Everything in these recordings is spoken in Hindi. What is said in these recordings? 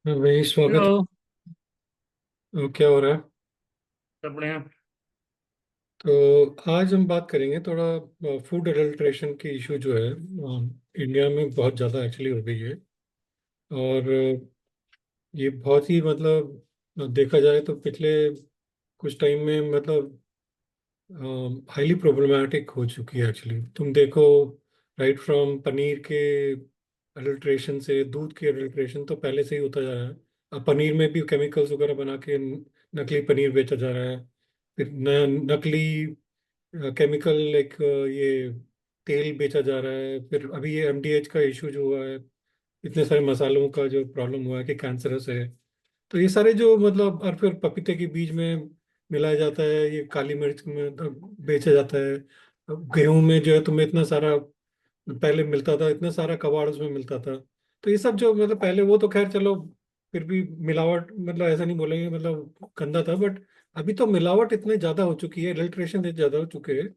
वही स्वागत। हेलो। क्या हो रहा है? सब बढ़िया। तो आज हम बात करेंगे थोड़ा फूड एडल्ट्रेशन की इशू जो है इंडिया में बहुत ज़्यादा एक्चुअली हो गई है। और ये बहुत ही मतलब देखा जाए तो पिछले कुछ टाइम में मतलब हाईली प्रॉब्लमेटिक हो चुकी है एक्चुअली। तुम देखो, राइट फ्रॉम पनीर के अडल्ट्रेशन से दूध के अडल्ट्रेशन तो पहले से ही होता जा रहा है। अब पनीर में भी केमिकल्स वगैरह बना के नकली पनीर बेचा जा रहा है। फिर नकली केमिकल लाइक ये तेल बेचा जा रहा है। फिर अभी ये एमडीएच का इशू जो हुआ है, इतने सारे मसालों का जो प्रॉब्लम हुआ है कि कैंसरस है। तो ये सारे जो मतलब, और फिर पपीते के बीज में मिलाया जाता है, ये काली मिर्च में तो बेचा जाता है। अब गेहूं में जो है तुम्हें इतना सारा पहले मिलता था, इतना सारा कबाड़ उसमें मिलता था। तो ये सब जो मतलब पहले वो तो खैर चलो, फिर भी मिलावट मतलब ऐसा नहीं बोलेंगे मतलब गंदा था, बट अभी तो मिलावट इतनी ज्यादा हो चुकी है, एडल्ट्रेशन इतने ज्यादा हो चुके हैं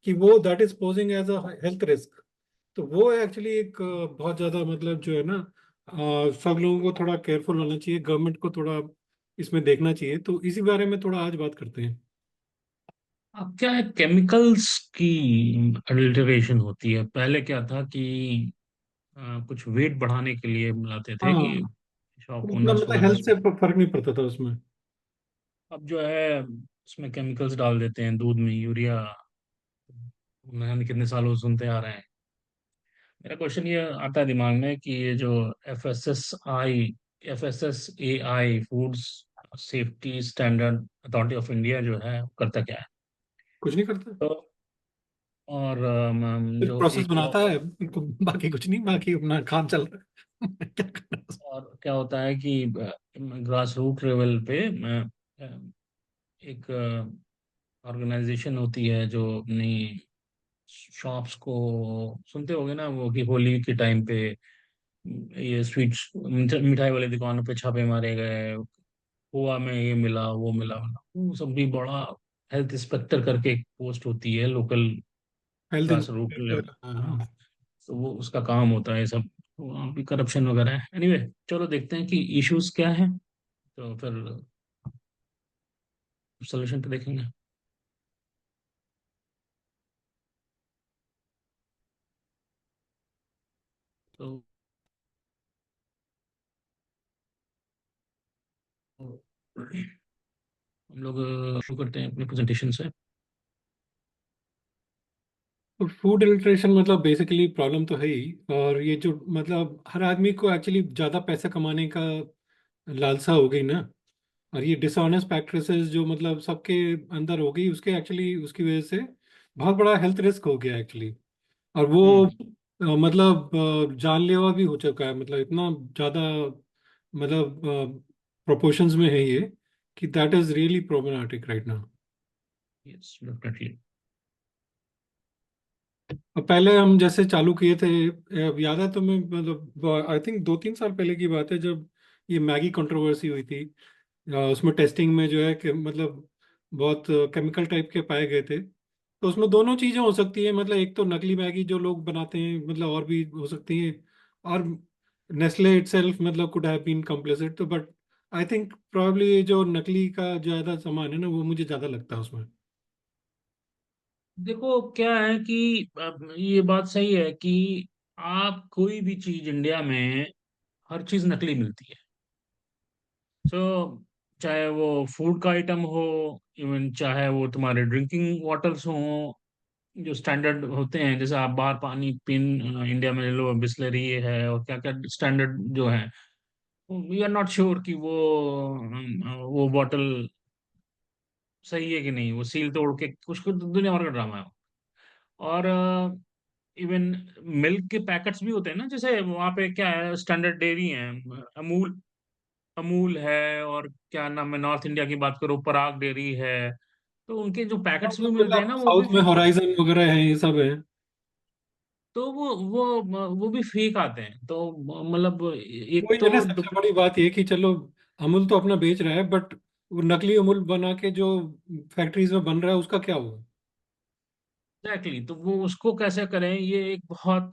कि वो that is posing as a health risk. तो वो एक्चुअली एक बहुत ज्यादा मतलब जो है ना, सब लोगों को थोड़ा केयरफुल होना चाहिए, गवर्नमेंट को थोड़ा इसमें देखना चाहिए। तो इसी बारे में थोड़ा आज बात करते हैं। अब क्या है, केमिकल्स की अडल्टरेशन होती है। पहले क्या था कि कुछ वेट बढ़ाने के लिए मिलाते थे कि हाँ, शॉप उतना ओनर्स मतलब वगैरह हेल्थ से उसमें। फर्क नहीं पड़ता था उसमें। अब जो है उसमें केमिकल्स डाल देते हैं, दूध में यूरिया। मैंने कितने सालों से सुनते आ रहे हैं। मेरा क्वेश्चन ये आता है दिमाग में कि ये जो F S S A I foods safety standard authority of India जो है करता क्या है? कुछ नहीं करता, तो और सिर्फ जो प्रोसेस एक बनाता है तो बाकी कुछ नहीं, बाकी अपना काम चल रहा है। क्या करना है उसमें? और क्या होता है कि ग्रास रूट लेवल पे एक ऑर्गेनाइजेशन होती है जो अपनी शॉप्स को, सुनते होगे ना वो, कि होली के टाइम पे ये स्वीट्स मिठाई वाली दुकानों पे छापे मारे गए, हुआ में ये मिला वो मिला। वो सब भी बड़ा हेल्थ इंस्पेक्टर करके एक पोस्ट होती है local health grass root level. हाँ, हाँ। तो वो उसका काम होता है सब। वहाँ भी करप्शन वगैरह है। एनीवे, चलो देखते हैं कि इश्यूज क्या है, तो फिर सोल्यूशन पे देखेंगे। तो हम लोग शुरू करते हैं अपने प्रेजेंटेशन से। तो फूड एडल्ट्रेशन मतलब बेसिकली प्रॉब्लम तो है ही। और ये जो मतलब हर आदमी को एक्चुअली ज़्यादा पैसा कमाने का लालसा हो गई ना। और ये डिसऑनेस्ट प्रैक्टिसेस जो मतलब सबके अंदर हो गई, उसके एक्चुअली उसकी वजह से बहुत बड़ा हेल्थ रिस्क हो गया एक्चुअली। और वो हम्म। मतलब जानलेवा भी हो चुका है, मतलब इतना ज़्यादा मतलब प्रोपोर्शंस में है ये कि that is really problematic right now. Yes, definitely. और पहले हम जैसे चालू किए थे, याद है तुम्हें मतलब आई थिंक 2-3 साल पहले की बात है, जब ये मैगी कंट्रोवर्सी हुई थी। उसमें टेस्टिंग में जो है कि मतलब बहुत केमिकल टाइप के पाए गए थे। तो उसमें दोनों चीज़ें हो सकती है, मतलब एक तो नकली मैगी जो लोग बनाते हैं, मतलब और भी हो सकती है। और नेस्ले इटसेल्फ मतलब कुड हैव बीन कम्प्लिसिट, तो बट आई थिंक प्रोबेबली जो नकली का ज़्यादा सामान है ना, वो मुझे ज़्यादा लगता है उसमें। देखो क्या है कि अब ये बात सही है कि आप कोई भी चीज इंडिया में, हर चीज नकली मिलती है। सो चाहे वो फूड का आइटम हो, इवन चाहे वो तुम्हारे ड्रिंकिंग वाटर्स हो, जो स्टैंडर्ड होते हैं, जैसे आप बाहर पानी इंडिया में ले लो, बिस्लरी है और क्या क्या स्टैंडर्ड जो है, वी आर नॉट श्योर कि वो बॉटल सही है कि नहीं। वो सील तोड़ के कुछ कुछ दुनिया भर का ड्रामा है। और इवन मिल्क के पैकेट्स भी होते हैं ना, जैसे वहाँ पे क्या है, स्टैंडर्ड डेयरी है, अमूल अमूल है, और क्या नाम है, नॉर्थ इंडिया की बात करो पराग डेयरी है। तो उनके जो पैकेट्स भी मिलते हैं मतलब ना, वो भी साउथ में होराइजन वगैरह है, ये सब है। तो वो भी फेक आते हैं। तो मतलब एक वही है तो ना, सबसे बड़ी बात ये कि चलो अमूल तो अपना बेच रहा है, बट वो नकली अमूल बना के जो फैक्ट्रीज में बन रहा है उसका क्या हुआ? एग्जैक्टली, तो वो उसको कैसे करें, ये एक बहुत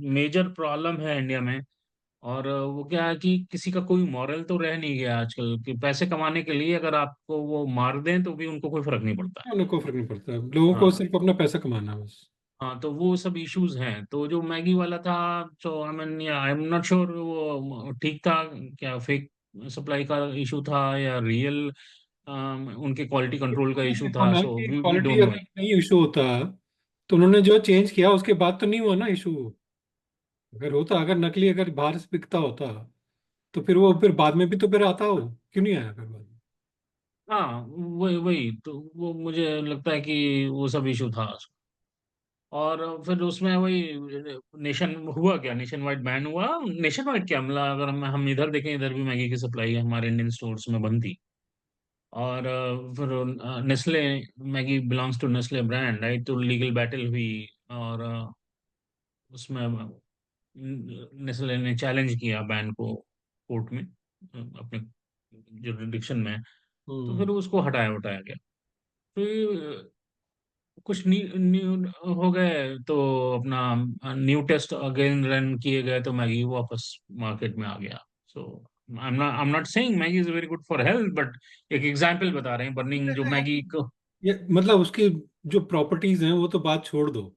मेजर प्रॉब्लम है इंडिया में। और वो क्या है कि किसी का कोई मॉरल तो रह नहीं गया आजकल, कि पैसे कमाने के लिए अगर आपको वो मार दें तो भी उनको कोई फर्क नहीं पड़ता है। उनको फर्क नहीं पड़ता, लोगों को हाँ। सिर्फ अपना पैसा कमाना है बस। हाँ, तो वो सब इश्यूज हैं। तो जो मैगी वाला था, तो I mean I am not sure वो ठीक था, क्या फेक सप्लाई का इशू था या रियल उनके क्वालिटी कंट्रोल का ये इशू देखो था, ना सो कि वी क्वालिटी डोंट नो। अगर नहीं इशू होता तो उन्होंने जो चेंज किया उसके बाद तो नहीं हुआ ना इशू। अगर होता, अगर नकली अगर बाहर से बिकता होता तो फिर वो फिर बाद में भी तो फिर आता हो, क्यों नहीं आया फिर बाद में? हाँ, वही वही तो वो मुझे लगता है कि वो सब इशू था। और फिर उसमें वही नेशन हुआ क्या, नेशन वाइड बैन हुआ। नेशन वाइड क्या, मतलब अगर हम इधर देखें, इधर भी मैगी की सप्लाई हमारे इंडियन स्टोर्स में बंद थी। और फिर Nestle, Maggi belongs to Nestle brand right, तो लीगल बैटल हुई। और उसमें नेस्ले ने चैलेंज किया बैन को कोर्ट में, अपने जुरिडिक्शन में। तो हम्म। फिर उसको हटाया हटाया गया। फिर कुछ न्यू हो गए तो अपना न्यू टेस्ट अगेन रन किए गए, तो मैगी वापस मार्केट में आ गया। So I am not saying Maggi is very good for health, but एक एग्जांपल बता रहे हैं बर्निंग जो मैगी को। ये मतलब उसकी जो प्रॉपर्टीज हैं वो तो बात छोड़ दो,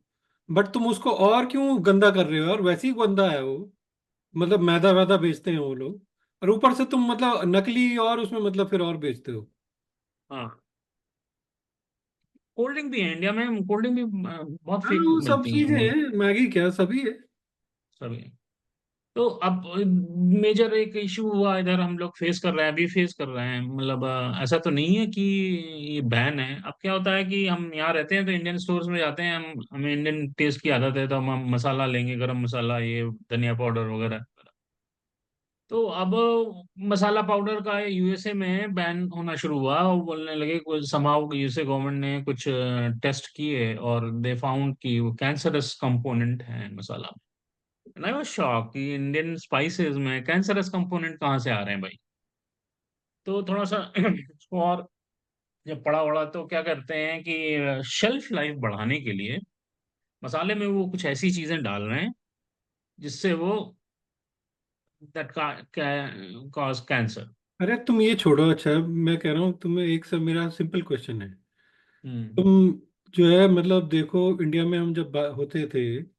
बट तुम उसको और क्यों गंदा कर रहे हो? और वैसे ही गंदा है वो, मतलब मैदा वैदा बेचते हैं वो लोग, और ऊपर से तुम मतलब नकली और उसमें मतलब फिर और बेचते हो। हाँ, कोल्ड ड्रिंक भी है इंडिया में, कोल्ड ड्रिंक भी बहुत हाँ फेक वो सब मिलती हैं चीजें वो हैं, मैगी क्या सभी है। सभी। तो अब मेजर एक इशू हुआ इधर, हम लोग फेस कर रहे हैं, अभी फेस कर रहे हैं, मतलब ऐसा तो नहीं है कि ये बैन है। अब क्या होता है कि हम यहाँ रहते हैं तो इंडियन स्टोर्स में जाते हैं, हम हमें इंडियन टेस्ट की आदत है, तो हम मसाला लेंगे, गरम मसाला, ये धनिया पाउडर वगैरह। तो अब मसाला पाउडर का यूएसए में बैन होना शुरू हुआ, और बोलने लगे कुछ समाव यूएसए गवर्नमेंट ने कुछ टेस्ट किए और दे फाउंड कि वो कैंसरस कंपोनेंट है मसाला में। आई वाज शॉक कि इंडियन स्पाइसेस में कैंसरस कंपोनेंट कहाँ से आ रहे हैं भाई। तो थोड़ा सा इसको और जब पढ़ा वढ़ा तो क्या करते हैं कि शेल्फ लाइफ बढ़ाने के लिए मसाले में वो कुछ ऐसी चीजें डाल रहे हैं जिससे वो दैट कॉज कैंसर। अरे तुम ये छोड़ो, अच्छा मैं कह रहा हूँ तुम्हें एक सब मेरा सिंपल क्वेश्चन है। हम्म। तुम जो है मतलब देखो, इंडिया में हम जब होते थे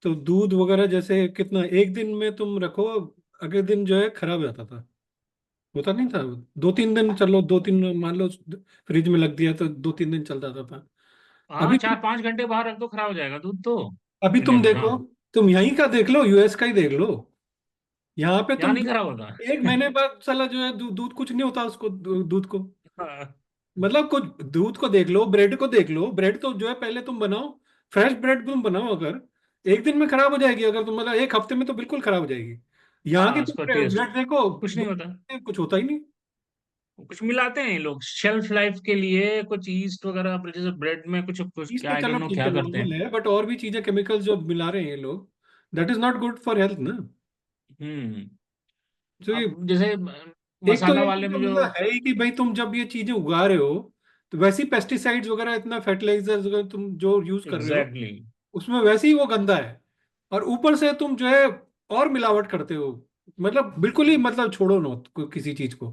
तो दूध वगैरह जैसे कितना एक दिन में तुम रखो, अगले दिन जो है खराब हो जाता था, होता नहीं था? 2-3 दिन, चलो 2-3 मान लो फ्रिज में लग दिया तो 2-3 दिन चल जाता था। हाँ, अभी तुम 4-5 घंटे बाहर रख दो खराब हो जाएगा दूध तो। अभी इंडिया तुम में, हाँ। देखो, तुम यहीं का देख लो, यूएस का ही देख लो। यहाँ पे यहाँ तुम नहीं खराब होता। एक महीने बाद साला जो है दूध कुछ नहीं होता उसको, दूध को हाँ। मतलब कुछ, दूध को देख लो, ब्रेड को देख लो, ब्रेड तो जो है पहले तुम बनाओ, फ्रेश ब्रेड तुम बनाओ, अगर एक दिन में खराब हो जाएगी, अगर तुम मतलब एक हफ्ते में तो बिल्कुल खराब हो जाएगी। यहाँ की हाँ, तुम उसका टेस्ट ब्रेड देखो, कुछ नहीं होता। कुछ होता ही नहीं। कुछ मिलाते हैं ये लोग शेल्फ लाइफ के लिए, कुछ ईस्ट वगैरह, जैसे ब्रेड में कुछ कुछ चीज क्या, तो आई चलो डोंट नो ठीक क्या है, करते हैं। नॉर्मल है, बट और भी चीजें केमिकल्स जो मिला रहे हैं ये लोग, that is not good for health ना। हम्म। तो ये अब जैसे एक तो मसाला ये वाले तो में जो। मतलब है ही कि भाई तुम जब ये चीजें उगा रहे हो तो वैसे ही पेस्टिसाइड्स वगैरह, इतना फर्टिलाइजर्स वगैरह तुम जो यूज कर रहे हो एग्जैक्टली। उसमें वैसे ही वो गंदा है, और ऊपर से तुम जो है और मिलावट करते हो, मतलब बिल्कुल ही मतलब छोड़ो ना किसी चीज को।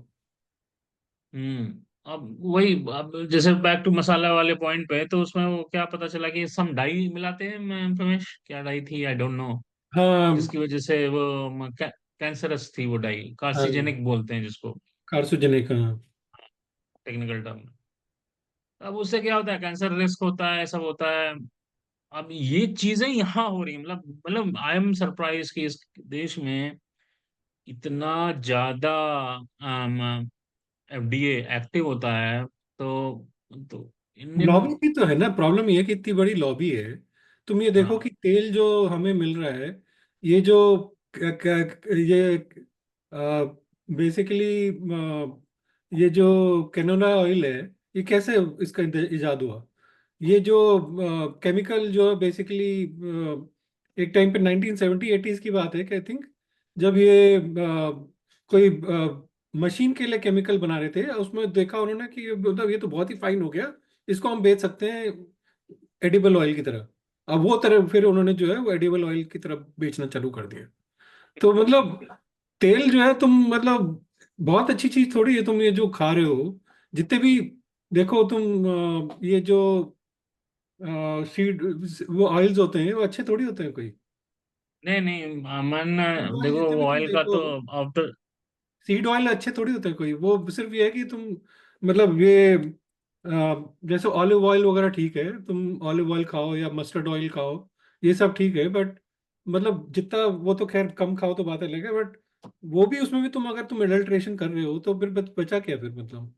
अब वही, अब जैसे बैक टू मसाला वाले पॉइंट पे, तो उसमें वो क्या पता चला कि सम डाई मिलाते हैं, मैं रमेश क्या डाई थी आई डोंट नो, हाँ। जिसकी वजह से वो कैंसरस थी वो डाई, हाँ, कार्सिजेनिक बोलते हैं जिसको कार्सिनोजेनिक, हाँ। Technical term. अब उससे क्या होता है, कैंसर रिस्क होता है, सब होता है। अब ये चीजें यहाँ हो रही हैं, मतलब आई एम सरप्राइज कि इस देश में इतना ज्यादा एफडीए एक्टिव होता है। तो इंडियन। लॉबी भी तो है ना, प्रॉब्लम ये है कि इतनी बड़ी लॉबी है। तुम ये देखो हाँ। कि तेल जो हमें मिल रहा है, ये जो ये बेसिकली ये जो कैनोला ऑयल है, ये कैसे इसका इजाद हुआ? ये जो केमिकल जो बेसिकली एक टाइम पे 1970-80s की बात है, आई थिंक, जब ये कोई मशीन के लिए केमिकल बना रहे थे, उसमें देखा उन्होंने कि मतलब ये तो बहुत ही फाइन हो गया, इसको हम बेच सकते हैं एडिबल ऑयल की तरह। अब वो तरह फिर उन्होंने जो है वो एडिबल ऑयल की तरफ बेचना चालू कर दिया। तो मतलब तेल जो है, तुम मतलब बहुत अच्छी चीज थोड़ी है तुम ये जो खा रहे हो, जितने भी देखो तुम, ये जो सीड वो ऑयल्स होते हैं वो अच्छे थोड़ी होते हैं कोई। नहीं नहीं, सीड अमन ऑयल देखो जितने भी वो तुम ऑयल का देखो, तो आफ्टर। सीड ऑयल अच्छे थोड़ी होते हैं कोई, वो सिर्फ ये है कि तुम मतलब ये जैसे ऑलिव ऑयल वगैरह ठीक है, तुम ऑलिव ऑयल खाओ या मस्टर्ड ऑयल खाओ, ये सब ठीक है, बट मतलब जितना वो तो खैर कम खाओ तो बात अलग है, बट वो भी उसमें भी तुम अगर तुम एडल्ट्रेशन कर रहे हो तो फिर बचा क्या फिर मतलब।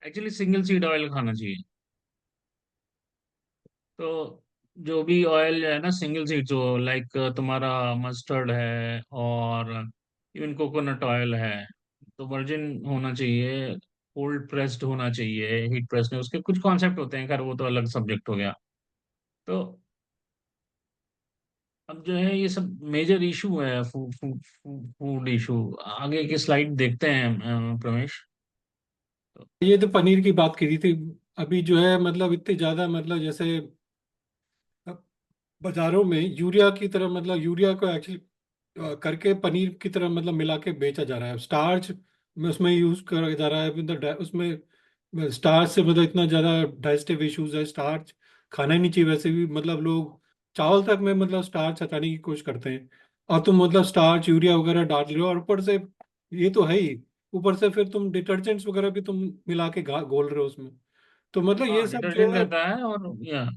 एक्चुअली सिंगल सीड ऑयल खाना चाहिए। तो जो भी ऑयल है ना सिंगल सीड, जो लाइक तुम्हारा मस्टर्ड है और इवन कोकोनट ऑयल है, तो वर्जिन होना चाहिए, कोल्ड प्रेस्ड होना चाहिए, हीट प्रेस्ड नहीं। उसके कुछ कॉन्सेप्ट होते हैं, खैर वो तो अलग सब्जेक्ट हो गया। तो अब जो है ये सब मेजर इशू है, फूड इशू। आगे की स्लाइड देखते हैं प्रमेश। तो ये तो पनीर की बात करी थी। अभी जो है मतलब इतने ज्यादा मतलब जैसे बाजारों में यूरिया की तरह, मतलब यूरिया को एक्चुअली करके पनीर की तरह मतलब मिला के बेचा जा रहा है, स्टार्च में उसमें यूज करा जा रहा है, उसमें स्टार्च से मतलब इतना ज्यादा डाइजेस्टिव इश्यूज है, स्टार्च खाना ही नहीं चाहिए वैसे भी, मतलब लोग चावल तक में मतलब स्टार्च हटाने की कोशिश करते हैं, और तुम मतलब स्टार्च यूरिया वगैरह डाल रहे हो, और ऊपर से ये तो है ही, ऊपर से फिर तुम डिटर्जेंट्स वगैरह भी तुम मिला के घोल रहे हो उसमें, तो मतलब ये हाँ, सब जो डिटर्जेंट है, रहता है और या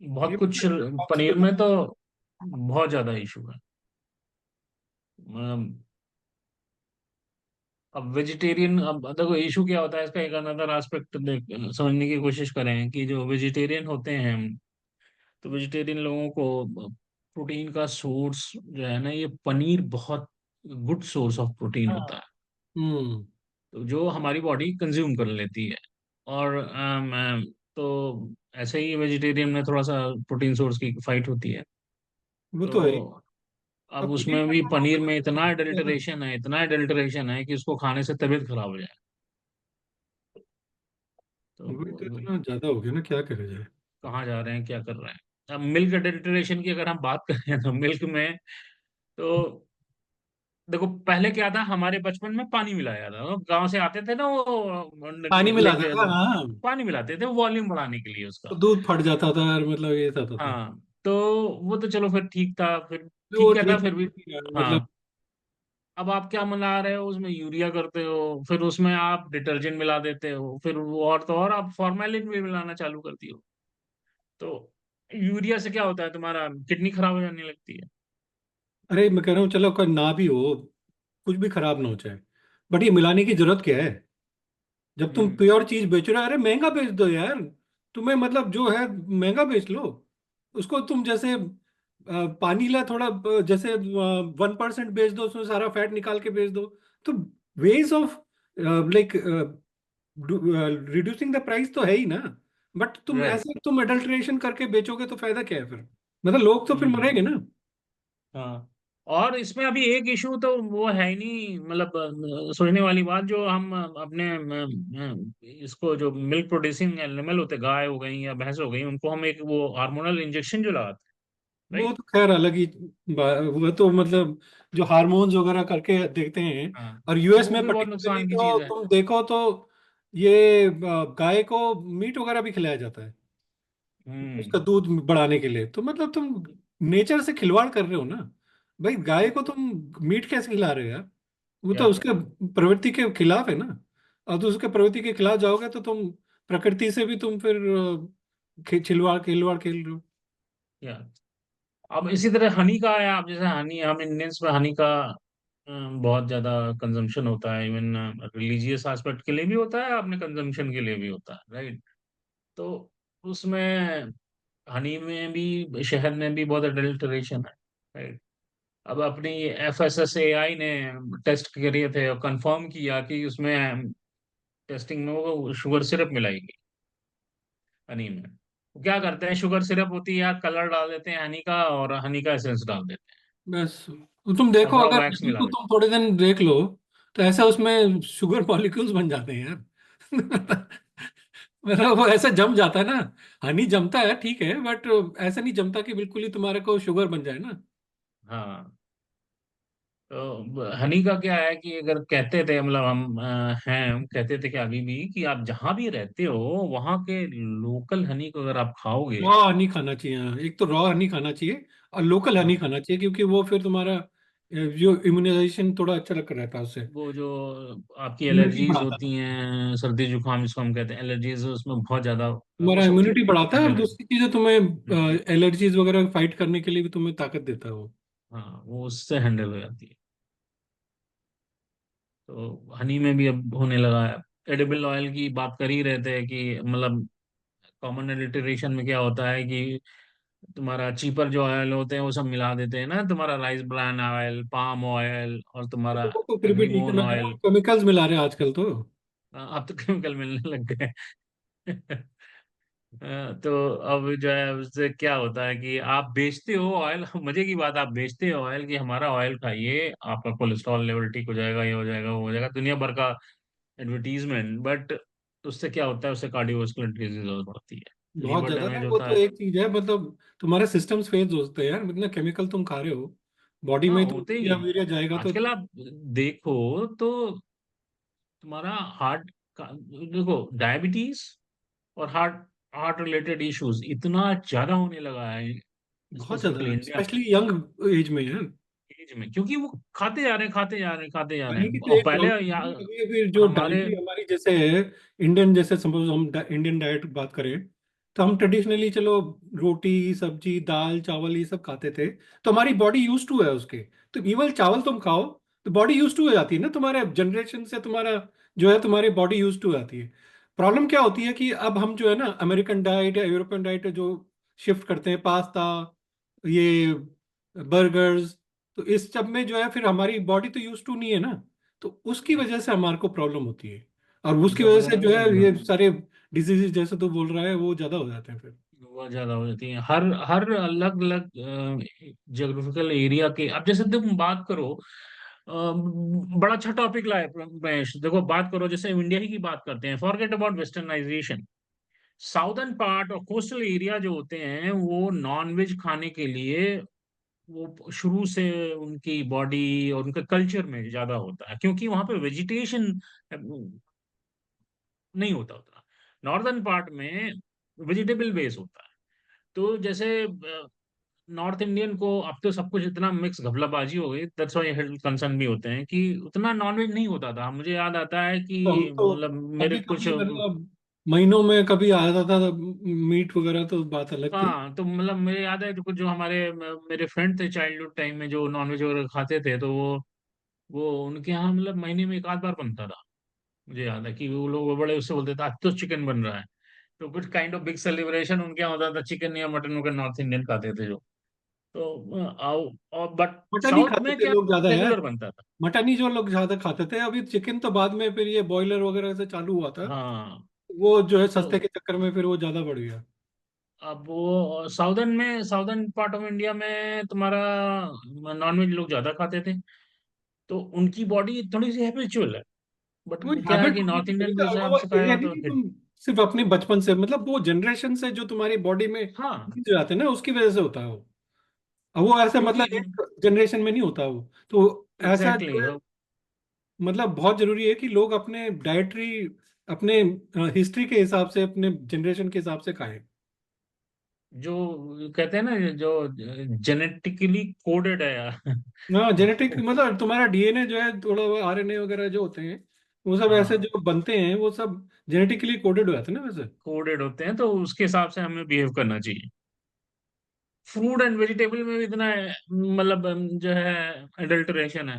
ये बहुत कुछ मतलब पनीर टॉक्सिक। में तो बहुत ज्यादा इशू है। मतलब अब वेजिटेरियन, अब देखो इशू क्या होता है इसका, एक अनदर एस्पेक्ट देख समझने की कोशिश करें कि जो वेजिटेरियन होते हैं हम, तो वेजिटेरियन लोगों को प्रोटीन का सोर्स जो है ना, ये पनीर बहुत गुड सोर्स ऑफ प्रोटीन होता है, हम्म। तो जो हमारी बॉडी कंज्यूम कर लेती है। और तो ऐसे ही वेजिटेरियन में थोड़ा सा प्रोटीन सोर्स की फाइट होती है। वो तो है ही। तो अब अब पनीर उसमें का भी तो पनीर लोग में इतना है ना, एडल्टरेशन है, इतना एडल्टरेशन है कि उसको खाने से तबीयत खराब हो जाए। तो वो तो इतना ज्यादा हो गया ना, क्या करा जाए। कहाँ जा रहे हैं, क्या कर रहे हैं। अब मिल्क एडल्टरेशन की अगर हम बात करें तो मिल्क में तो देखो पहले क्या था, हमारे बचपन में पानी मिलाया था, गांव से आते थे ना वो पानी मिलाता लेके, था, हाँ। पानी मिलाते थे वॉल्यूम बढ़ाने के लिए उसका। तो दूध फट जाता था और मतलब ये था। हाँ, तो वो तो चलो फिर ठीक था, फिर तो ठीक वो क्या था ठीक फिर भी। है, मतलब हाँ, अब आप क्या मिला रहे हो उसमें, यूरिया करते हो, फिर उसमें आप डिटर्जेंट मिला देते हो, फिर वो और तो और आप फॉर्मेलिन भी मिलाना चालू करती हो। तो यूरिया से क्या होता है, तुम्हारा किडनी खराब हो जाने लगती है। अरे मैं कह रहा हूँ चलो कोई ना भी हो, कुछ भी खराब ना हो जाए, बट ये मिलाने की जरूरत क्या है? जब तुम हम्म। प्योर चीज बेच रहे हो, अरे महंगा बेच दो यार, तुम्हें मतलब जो है महंगा बेच लो उसको, तुम जैसे पानी ला थोड़ा, जैसे 1% बेच दो, उसमें सारा फैट निकाल के बेच दो, तो ways of like reducing the price तो है ही ना, बट तुम राइट। ऐसे तुम एडल्ट्रेशन करके बेचोगे तो फायदा क्या है फिर, मतलब लोग तो फिर हम्म। मरेंगे ना। हाँ, और इसमें अभी एक इशू तो वो है ही नहीं, मतलब सोचने वाली बात, जो हम अपने इसको जो मिल्क प्रोड्यूसिंग एनिमल होते, गाय हो गई या भैंस हो गई, उनको हम एक वो हार्मोनल इंजेक्शन जो लगाते हैं, वो राइट। तो खैर अलग ही वो तो मतलब जो हार्मोन्स वगैरह करके देखते हैं, हाँ, और यूएस वो में भी बहुत पर्टिकुलरली नुकसान की तो चीज है। तुम देखो तो ये गाय को मीट वगैरह भी खिलाया जाता है उसका हम्म। दूध बढ़ाने के लिए, तो मतलब तुम नेचर से खिलवाड़ कर रहे हो ना भाई, गाय को तुम मीट कैसे खिला रहे हो यार, वो तो या उसके प्रवृत्ति के खिलाफ है ना, और तो उसके प्रवृत्ति के खिलाफ जाओगे तो तुम प्रकृति से भी तुम फिर खिलवाड़ खिलवाड़ खेल रहे हो। या अब इसी तरह हनी का है, आप जैसे हनी, हम इंडियंस में हनी का बहुत ज्यादा कंजम्पशन होता है, इवन रिलीजियस एस्पेक्ट के लिए भी होता है, अपने कंजम्पशन के लिए भी होता है, राइट। तो उसमें हनी में भी, शहद में भी बहुत अडल्टरेशन है, राइट। अब अपनी FSSAI ने टेस्ट करे थे और कंफर्म किया कि उसमें टेस्टिंग में वो शुगर सिरप मिलाई गई हनी में। वो क्या करते हैं, शुगर सिरप होती है यार, कलर डाल देते हैं हनी का और हनी का एसेंस डाल देते हैं बस तुम देखो, और थोड़ा अगर वैक्स हनी मिला को देते तुम थोड़े दिन देख लो तो ऐसा उसमें शुगर मॉलिक्यूल्स बन जाते हैं यार। मतलब वो ऐसा जम जाता है ना, हनी जमता है ठीक है, बट ऐसा नहीं जमता कि बिल्कुल ही तुम्हारे को शुगर बन जाए ना। हैं। हाँ, तो हनी का क्या है कि अगर कहते थे, मतलब हम कहते थे कि अभी भी, कि आप जहां भी रहते हो वहां के लोकल हनी को अगर आप खाओगे। रॉ हनी खाना चाहिए, हाँ। एक तो रॉ हनी खाना चाहिए और लोकल हनी हाँ, खाना चाहिए, क्योंकि वो फिर तुम्हारा जो इम्यूनाइजेशन थोड़ा अच्छा लग रहता है उससे। वो जो आपकी इम्यूनिटी एलर्जीज बढ़ाता है, होती हैं, सर्दी जुकाम जिसको हम कहते हैं, एलर्जीज, उसमें बहुत ज्यादा वो तुम्हारा सब इम्यूनिटी ठीक बढ़ाता है, करने और लगे। दूसरी चीजें हम्म, तुम्हें एलर्जीज वगैरह फाइट करने के लिए भी तुम्हें ताकत देता है वो। हाँ, वो उससे हैंडल हो जाती है। तो हनी में भी अब होने लगा है। एडिबल ऑयल की बात कर ही रहे थे कि मतलब कॉमन एडिल्टरेशन में क्या होता है कि तुम्हारा चीपर जो ऑयल होते हैं वो सब मिला देते हैं ना, तुम्हारा rice bran oil, palm oil, और तुम्हारा वो तो फिर भी ठीक है, नीमोन मैं कह रहा हूँ ऑयल। केमिकल्स मिला रहे हैं आजकल तो। अब तो केमिकल मिलने लग गए। तो अब जो है उससे क्या होता है कि आप बेचते हो ऑयल, मजे की बात, आप बेचते हो ऑयल कि हमारा ऑयल खाइए, आपका कोलेस्ट्रॉल लेवल ठीक हो जाएगा, ये हो जाएगा, वो हो जाएगा, दुनिया भर का एडवर्टीजमेंट। बट उससे क्या होता है, उससे कार्डियोवास्कुलर डिजीज और बढ़ती है, बहुत लीवर ज्यादा है, डैमेज वो होता तो है। एक चीज है, मतलब तुम्हारे सिस्टम्स फेज होते हैं यार, मतलब केमिकल तुम खा रहे हो बॉडी हाँ, में, तो होते ही या हैं। वीर्य जाएगा तो। आजकल आप देखो तो तुम्हारा हार्ट का, देखो, डायबिटीज और हार्ट हार्ट रिलेटेड इश्यूज इतना ज्यादा होने लगा है, बहुत ज्यादा स्पेसिफिकली है, इंडिया स्पेशली यंग एज में है। एज में, क्योंकि वो खाते जा रहे हैं, खाते जा रहे हैं, खाते जा रहे खाने हैं। की तो और एक पहले प्रॉब्लम या, है, अभी अभी जो हमारे, डाइटरी हमारी जैसे है, इंडियन जैसे सपोज हम इंडियन डाइट बात करें, तो हम ट्रेडिशनली चलो रोटी सब्जी दाल चावल ये सब खाते थे, तो हमारी बॉडी यूज टू है उसके। तो इवन चावल तुम खाओ तो बॉडी यूज टू हो जाती है ना, तुम्हारे जनरेशन से तुम्हारा जो है तुम्हारी बॉडी यूज टू हो जाती है। प्रॉब्लम क्या होती है कि अब हम जो है ना अमेरिकन डाइट या यूरोपियन डाइट जो शिफ्ट करते हैं, पास्ता, ये बर्गर्स, तो इस सब में जो है फिर हमारी बॉडी तो यूज टू नहीं है ना, तो उसकी वजह से हमारे को प्रॉब्लम होती है, और उसकी पिज्जा वजह से वगैरह जो में है ये सारे डिजीजेज जैसे तो बोल रहा है वो ज्यादा हो जाते हैं फिर। बहुत ज्यादा हो जाती है। हर हर अलग अलग जोग्राफिकल एरिया के, अब जैसे तुम बात करो, बड़ा अच्छा टॉपिक लाए महेश। देखो, बात करो, जैसे इंडिया ही की बात करते हैं, forget about westernization. Southern part और कोस्टल एरिया जो होते हैं वो नॉन वेज खाने के लिए, वो शुरू से उनकी बॉडी और उनका कल्चर में ज्यादा होता है, क्योंकि वहां पे वेजिटेशन नहीं होता उतना। नॉर्दर्न पार्ट में वेजिटेबल बेस होता है। तो जैसे नॉर्थ इंडियन को अब तो सब कुछ इतना मिक्स घपलाबाजी हो गई, दैट्स व्हाई हेल्थ कंसर्न भी होते हैं कि उतना नॉनवेज नहीं होता था। मुझे याद आता है तो हम कि तो मतलब मेरे कभी कुछ, कभी मतलब महीनों में कभी आ जाता था मीट वगैरह, तो बात अलग थी। हाँ, तो मतलब मेरे याद है, जो जो हमारे मेरे फ्रेंड थे चाइल्डहुड टाइम में जो नॉनवेज वगैरह खाते थे, तो वो उनके यहाँ मतलब महीने में एक आध बार बनता था। मुझे याद है कि वो लोग बड़े उससे बोलते थे आज तो चिकन बन रहा है। तो कुछ काइंड ऑफ बिग सेलिब्रेशन उनके यहाँ होता था, चिकन या मटन वगैरह नॉर्थ इंडियन खाते थे जो। तो आओ, और बट मटन ही साउथ खाते में थे क्या, लोग ज्यादा यार, रेगुलर बनता था। मटन ही जो लोग ज्यादा खाते थे। अभी चिकन तो बाद में फिर ये बॉयलर वगैरह से चालू हुआ था, हाँ, वो जो है तो सस्ते के चक्कर में फिर वो ज्यादा बढ़ गया। अब वो साउदर्न पार्ट ऑफ इंडिया में तुम्हारा नॉनवेज लोग ज्यादा खाते थे, तो उनकी बॉडी थोड़ी सी हैबिचुअल है। बट वो क्या है हैबिट कि होनी नॉर्थ चाहिए इंडियन के ना, हिसाब वो से ये खाएगा नहीं तो कि हिट। तुम सिर्फ अपने बचपन से, मतलब वो जनरेशन से जो तुम्हारी बॉडी में हाँ, चीज जाते हैं ना उसकी वजह से होता है वो। अब वो ऐसे क्योंकि मतलब एक जनरेशन में नहीं होता वो, तो ऐसा एग्जैक्टली जो है exactly, मतलब बहुत जरूरी है कि लोग अपने डाइटरी, अपने हिस्ट्री के हिसाब से, अपने जनरेशन के हिसाब से खाएं। जो कहते हैं ना, जो जेनेटिकली कोडेड है यार। हाँ, जेनेटिक मतलब तुम्हारा डीएनए जो है, थोड़ा आरएनए वगैरह जो होते हैं, वो सब ऐसे हाँ, जो बनते हैं वो सब जेनेटिकली कोडेड हो जाते हैं ना वैसे। कोडेड होते हैं, तो उसके हिसाब से हमें बिहेव करना चाहिए। फ्रूट एंड वेजिटेबल में भी इतना मतलब जो है अडल्टरेशन है।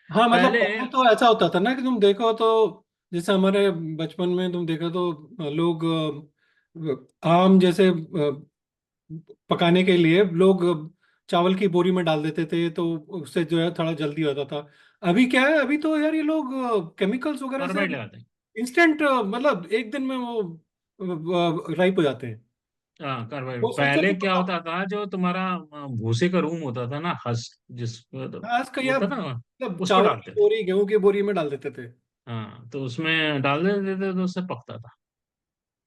हाँ मतलब पहले, पहले तो ऐसा होता था ना कि तुम देखो तो, जैसे हमारे बचपन में तुम देखो तो लोग आम जैसे पकाने के लिए लोग चावल की बोरी में डाल देते थे, तो उससे जो है थोड़ा जल्दी होता था। अभी क्या है, अभी तो यार ये लोग केमिकल्स वगैरह से कार्बाइड लगाते हैं। इंस्टेंट, मतलब एक दिन में वो राइप हो जाते हैं। हाँ, कार्बाइड। वो सोचो पहले तो क्या होता था, जो तुम्हारा भूसे का रूम होता था ना, हस्क जिस तो आज का यार होता था ना, मतलब उस पर चावल की डालते थे। बोरी गेहूं की बोरी में डाल देते थे। हाँ, तो उसमें डाल देते थे तो उससे पकता था।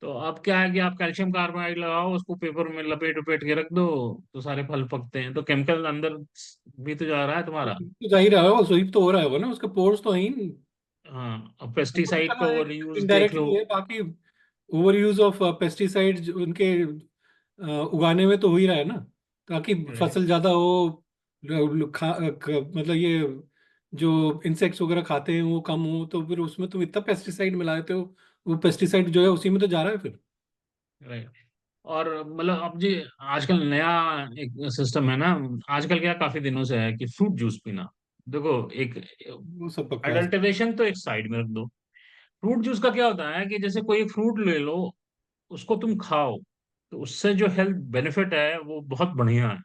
तो अब क्या है कि आप कैल्शियम कार्बाइड लगाओ, उसको पेपर में लपेट उपेट के रख दो, तो सारे फल पकते हैं। तो केमिकल अंदर भी तो जा रहा है तुम्हारा। तो जा ही रहा है, वो स्वीप तो हो रहा है वो ना, उसके पोर्स तो है ही नहीं। हाँ, अब वो तो पेस्टिसाइड का चला ओवर एक यूज देख लो। इनडायरेक्टली है, बाकी ओवर यूज ऑफ पेस्टिसाइड उनके उगाने में तो हो ही रहा है ना, ताकि राइट। फसल ज्यादा हो। मतलब ये जो इंसेक्ट्स वगैरह खाते हैं वो कम हो, तो फिर उसमें तुम इतना पेस्टिसाइड मिलाते हो, वो पेस्टिसाइड जो है उसी में तो जा रहा है फिर। राइट। और मतलब अब जी, आजकल नया एक सिस्टम है ना, आजकल क्या काफी दिनों से है कि फ्रूट जूस पीना। देखो, एक वो सब बकवास। अडल्टरेशन तो एक साइड में रख दो। फ्रूट जूस का क्या होता है कि जैसे कोई एक फ्रूट ले लो, उसको तुम खाओ, तो उससे जो हेल्थ बेनिफिट है वो बहुत बढ़िया है।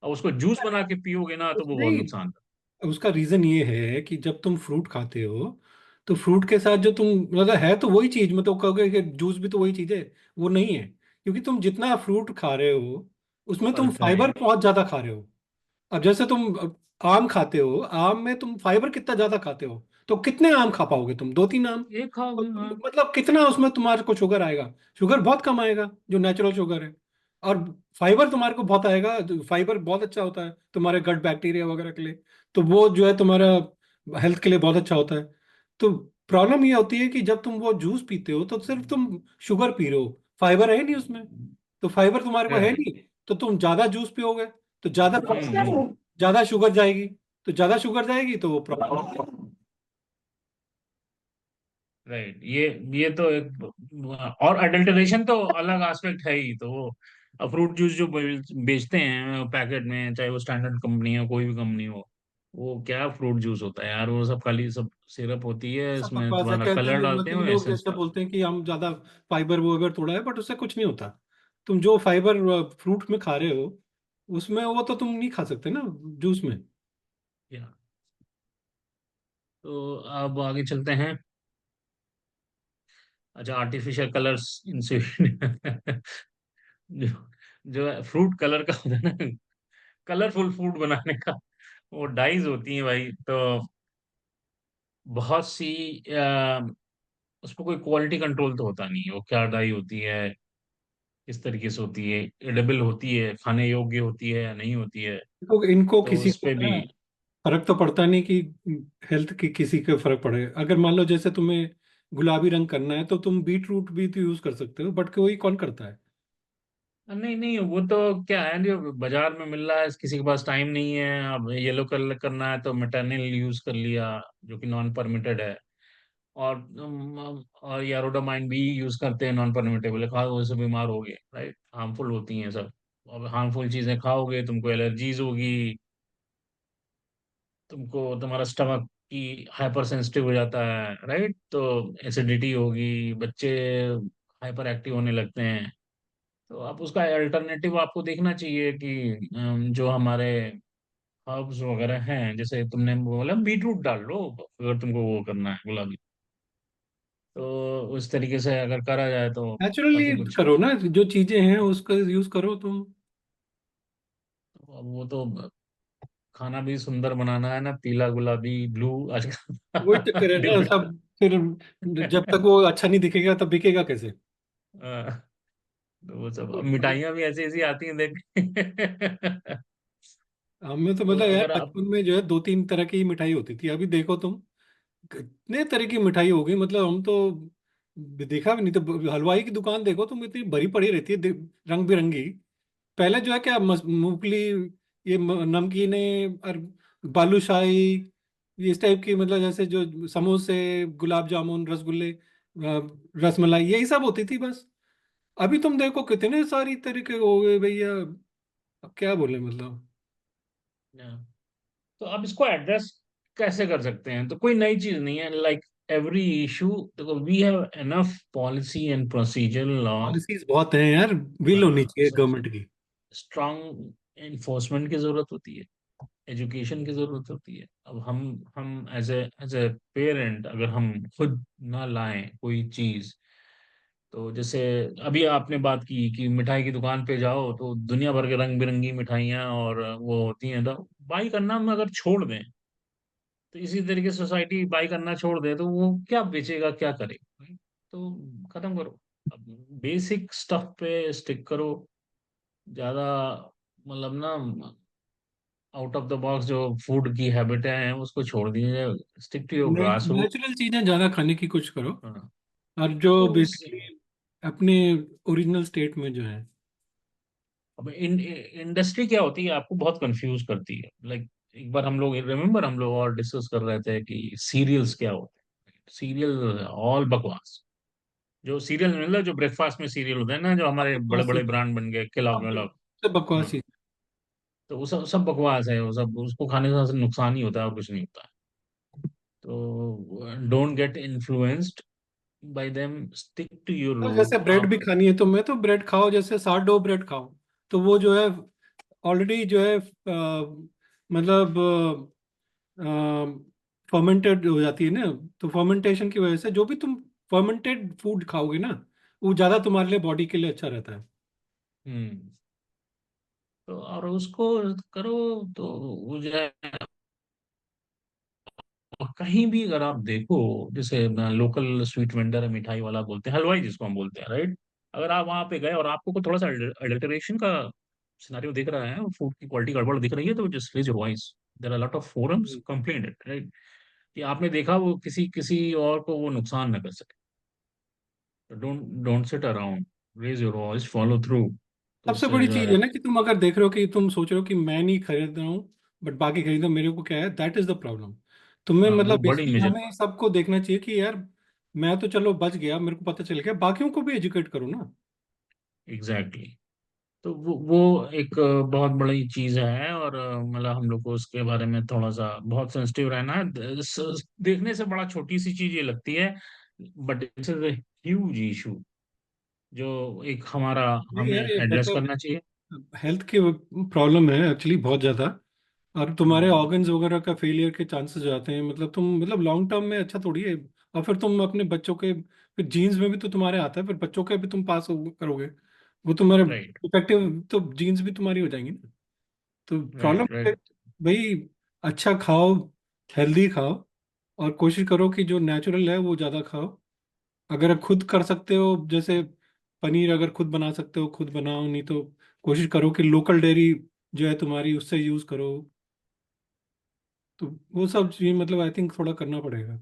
और उसको जूस बना के पियोगे ना, तो वो बहुत नहीं, नुकसान उसका रीजन ये है कि जब तुम फ्रूट खाते हो तो फ्रूट के साथ जो तुम मतलब है तो वही चीज, मतलब कहोगे कि जूस भी तो वही चीज है, वो नहीं है। क्योंकि तुम जितना फ्रूट खा रहे हो उसमें तुम फर्क है। फाइबर बहुत ज्यादा खा रहे हो। अब जैसे तुम आम खाते हो, आम में तुम फाइबर कितना ज्यादा खाते हो, तो कितने आम खा पाओगे तुम, दो तीन आम। ये खाओगे, हाँ। मतलब कितना उसमें तुम्हारे को शुगर आएगा, शुगर बहुत कम आएगा जो नेचुरल शुगर है। और फाइबर तुम्हारे को बहुत आएगा, फाइबर बहुत अच्छा होता है तुम्हारे गट बैक्टीरिया वगैरह के लिए, तो वो जो है तुम्हारा हेल्थ के लिए बहुत अच्छा होता है। तो प्रॉब्लम ये होती है कि जब तुम वो जूस पीते हो तो सिर्फ तुम शुगर पी रहे हो, फाइबर है नहीं उसमें। तो फाइबर तुम्हारे को है करेक्ट। नहीं, तो तुम ज्यादा जूस पियोगे तो ज्यादा हम्म। ज्यादा शुगर जाएगी, तो ज्यादा शुगर जाएगी तो वो प्रॉब्लम। राइट। ये तो एक, और अडल्टरेशन तो अलग एस्पेक्ट है ही। तो वो फ्रूट जूस जो बेचते हैं पैकेट में, चाहे वो स्टैंडर्ड कंपनी हो कोई भी कंपनी हो, वो क्या फ्रूट जूस होता है यार, वो सब खाली सब सिरप होती है, सब इसमें बकवास है, तुम्हारा कहते कलर हैं डालते मतलब हो, लोग एसेंस ऐसे डालते बोलते हैं कि हम ज्यादा फाइबर वो अगर थोड़ा है, बट उससे कुछ नहीं होता। तुम जो फाइबर फ्रूट में खा रहे हो उसमें वो तो तुम नहीं खा सकते ना जूस में। हो या। तो अब आगे चलते हैं। अच्छा, आर्टिफिशियल कलर्स इन स्वीट जो जो फ्रूट कलर का होता है ना, कलरफुल फूड बनाने का, वो डाइज होती है भाई। तो बहुत सी उसमें कोई क्वालिटी कंट्रोल तो होता नहीं है, वो क्या डाई होती है, किस तरीके से होती है, एडेबल होती है, खाने योग्य होती है या नहीं होती है। तो इनको तो किसी उस को पे भी। ना फर्क तो पड़ता नहीं कि हेल्थ की किसी को फर्क पड़े। अगर मान लो जैसे तुम्हें गुलाबी रंग करना है तो तुम बीट रूट भी तो यूज कर सकते हो, बट कोई कौन करता है। नहीं नहीं, वो तो क्या है, जो बाजार में मिल रहा है, किसी के पास टाइम नहीं है, अब येलो कलर करना है तो मेटर्निल यूज कर लिया, जो कि नॉन परमिटेड है। और यारोडामाइन भी यूज करते हैं, नॉन परमिटेबल, खाओ से बीमार हो गए, राइट, हार्मफुल होती हैं सब। अब हार्मफुल चीजें खाओगे, तुमको एलर्जीज होगी, तुमको तुम्हारा स्टमक की हाइपर सेंसिटिव हो जाता है, राइट, तो एसिडिटी होगी, बच्चे हाइपर एक्टिव होने लगते हैं। तो आप उसका अल्टरनेटिव आपको देखना चाहिए कि जो हमारे हर्ब्स वगैरह हैं, जैसे तुमने बोला बीट रूट डाल लो अगर तुमको वो करना है गुलाबी। तो उस तरीके से अगर करा जाए तो नेचुरली काफी कुछ। करो ना, जो चीजें हैं उसका यूज करो तुम। अब वो तो खाना भी सुंदर बनाना है ना, पीला गुलाबी ब्लू वही आजकल चक्कर है ना डिफरेंट। सब। फिर जब तक वो अच्छा नहीं दिखेगा तब बिकेगा कैसे। तो वो सब, अब तो मिठाइयाँ भी ऐसी ऐसी आती हैं देख। हमें तो तो मतलब यार अगर आप। बचपन में जो है दो तीन तरह की मिठाई होती थी, अभी देखो तुम कितने तरह की मिठाई हो गई। मतलब हम तो देखा भी नहीं, तो हलवाई की दुकान देखो तुम, इतनी भरी पड़ी रहती है रंग बिरंगी। पहले जो है क्या मूंगफली, ये नमकीनें और बालूशाही, ये इस टाइप की, मतलब जैसे जो समोसे, गुलाब जामुन, रसगुल्ले, रसमलाई, यही सब होती थी बस। अभी तुम देखो कितने सारी तरीके हो गए भैया, अब क्या बोले मतलब। तो आप इसको एड्रेस कैसे कर सकते हैं? तो कोई नई चीज नहीं है, लाइक एवरी इशू। देखो, we have enough policy and procedure law. Policies बहुत हैं यार, विल होनी चाहिए सब गवर्नमेंट की। स्ट्रांग एनफोर्समेंट की जरूरत होती है, एजुकेशन की जरूरत होती है। अब हम एज ए पेरेंट, अगर हम खुद ना लाएं कोई चीज, तो जैसे अभी आपने बात की कि मिठाई की दुकान पे जाओ तो दुनिया भर के रंग बिरंगी मिठाइयाँ और वो होती हैं, तो बाई करना हम अगर छोड़ दें, तो इसी तरीके से सोसाइटी बाई करना छोड़ दे, तो वो क्या बेचेगा, क्या करेगा, right? तो खत्म करो। अब बेसिक स्टफ पे स्टिक करो, ज्यादा मतलब ना आउट ऑफ द बॉक्स जो फूड की हैबिट है उसको छोड़ दीजिए, stick to your grass root. Natural चीजें ज्यादा खाने की कोशिश करो, हाँ, और जो तो बेसिकली अपने ओरिजिनल स्टेट में जो है। अब इंडस्ट्री क्या होती है आपको बहुत कंफ्यूज करती है। लाइक एक बार हम लोग रिमेम्बर हम लोग और डिस्कस कर रहे थे कि सीरियल्स क्या होते हैं। सीरियल ऑल बकवास। जो सीरियल मतलब जो ब्रेकफास्ट में सीरियल होते हैं ना, जो हमारे बड़े बकवास बड़े चीज है। ब्रांड बन गए, केलॉग सब वेलॉग। सब बकवास हाँ, चीज तो वो सब सब बकवास है, वो सब उसको खाने से नुकसान ही होता है और कुछ नहीं होता है। तो don't get influenced by them, stick to your है। रूट जैसे ब्रेड आप। भी खानी है तो मैं तो ब्रेड खाओ, जैसे सार्डो ब्रेड खाओ, तो वो जो है ऑलरेडी जो है मतलब फर्मेंटेड हो जाती है ना। तो फर्मेंटेशन की वजह से जो भी तुम फर्मेंटेड फूड खाओगे ना, वो ज्यादा तुम्हारे लिए बॉडी के लिए अच्छा रहता है। हम्म। तो और उसको करो, तो वो जो है, और कहीं भी अगर आप देखो, जैसे लोकल स्वीट वेंडर है, मिठाई वाला बोलते हैं, हलवाई जिसको हम बोलते हैं, राइट। अगर आप वहां पे गए और आपको कोई थोड़ा सा अडल्टरेशन का सिनारियो दिख रहा है, फूड की क्वालिटी गड़बड़ दिख रही है, तो just raise your voice. There are lot of forums hmm. Complain it, right. कि आपने देखा वो किसी किसी और को वो नुकसान न कर सके। तो don't don't sit around, raise your voice, follow through. तो सबसे उससे बड़ी जो चीज है, है ना कि तुम अगर देख रहे हो कि तुम सोच रहे हो कि मैं नहीं खरीद रहा हूँ बट बाकी खरीदो, मेरे को क्या है, दैट इज द प्रॉब्लम। तुम्हें हाँ, वो मतलब बड़ी बेसिकली मेजर। हमें सबको देखना चाहिए कि यार मैं तो चलो बच गया, मेरे को पता चल गया, बाकियों को भी एजुकेट करो ना। एग्जैक्टली। तो वो एक बहुत बड़ी चीज है, और मतलब हम लोग को उसके बारे में थोड़ा सा बहुत सेंसिटिव रहना है। देखने से बड़ा छोटी सी चीज ये लगती है, but it's a huge issue जो एक हमारा नहीं हमें यार, ये एड्रेस मतलब करना चाहिए। हेल्थ की प्रॉब्लम है एक्चुअली बहुत ज़्यादा। और तुम्हारे हम्म। ऑर्गन्स वगैरह का फेलियर के चांसेस हो जाते हैं, मतलब तुम मतलब लॉन्ग टर्म में अच्छा थोड़ी है। और फिर तुम अपने बच्चों के, फिर जीन्स में भी तो तुम्हारे आता है, फिर बच्चों के भी तुम पास करोगे, वो तुम्हारे राइट, इफेक्टिव तो जीन्स भी तुम्हारी हो जाएंगी ना। तो प्रॉब्लम राइट, है राइट। भाई। अच्छा खाओ, हेल्दी खाओ, और कोशिश करो कि जो नेचुरल है वो ज़्यादा खाओ। अगर खुद कर सकते हो, जैसे पनीर अगर खुद बना सकते हो खुद बनाओ, नहीं तो कोशिश करो कि लोकल डेयरी जो है तुम्हारी उससे यूज़ करो। तो वो सब चीज़ मतलब आई थिंक थोड़ा करना पड़ेगा।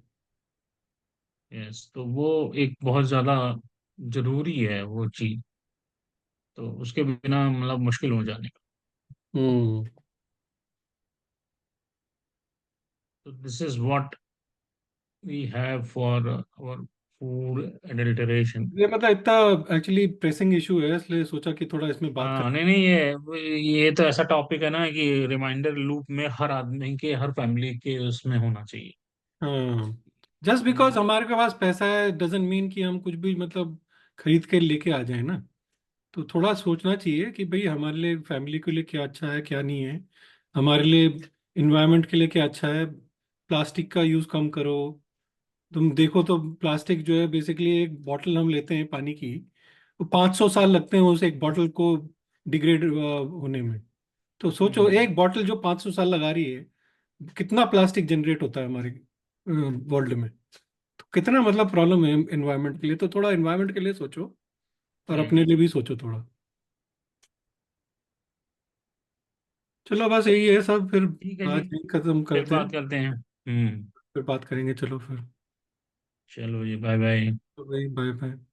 यस, तो वो एक बहुत ज्यादा जरूरी है वो चीज। तो उसके बिना मतलब मुश्किल हो जाने का। हम्म। तो this is what we have for our food adulteration. ये मतलब इतना एक्चुअली प्रेसिंग इशू है, इसलिए सोचा कि थोड़ा इसमें बात हाँ, करें। नहीं नहीं, ये तो ऐसा टॉपिक है ना कि रिमाइंडर लूप में हर आदमी के, हर फैमिली के उसमें होना चाहिए। हाँ, जस्ट बिकॉज हम्म। हमारे के पास पैसा है डजेंट मीन कि हम कुछ भी मतलब खरीद के लेके आ जाए ना। तो थोड़ा सोचना चाहिए कि भाई हमारे लिए फैमिली के लिए क्या अच्छा है क्या नहीं है, हमारे लिए इन्वायरमेंट के लिए क्या अच्छा है। प्लास्टिक का यूज़ कम करो। तुम देखो तो प्लास्टिक जो है बेसिकली एक बॉटल हम लेते हैं पानी की, वो 500 साल लगते हैं उस एक बॉटल को डिग्रेड होने में। तो सोचो हम्म। एक बॉटल जो 500 साल लगा रही है, कितना प्लास्टिक जनरेट होता है हमारे वर्ल्ड में। तो कितना मतलब प्रॉब्लम है एनवायरनमेंट के लिए, तो थोड़ा एनवायरनमेंट के लिए सोचो और राइट। अपने लिए भी सोचो थोड़ा। चलो बस यही है सब फिर। ठीक है जी, आज यही खत्म फिर करते बात हैं, करते हैं। हम्म। फिर बात करेंगे, चलो फिर। चलो जी, बाय बाय। तो भाई बाय बाय।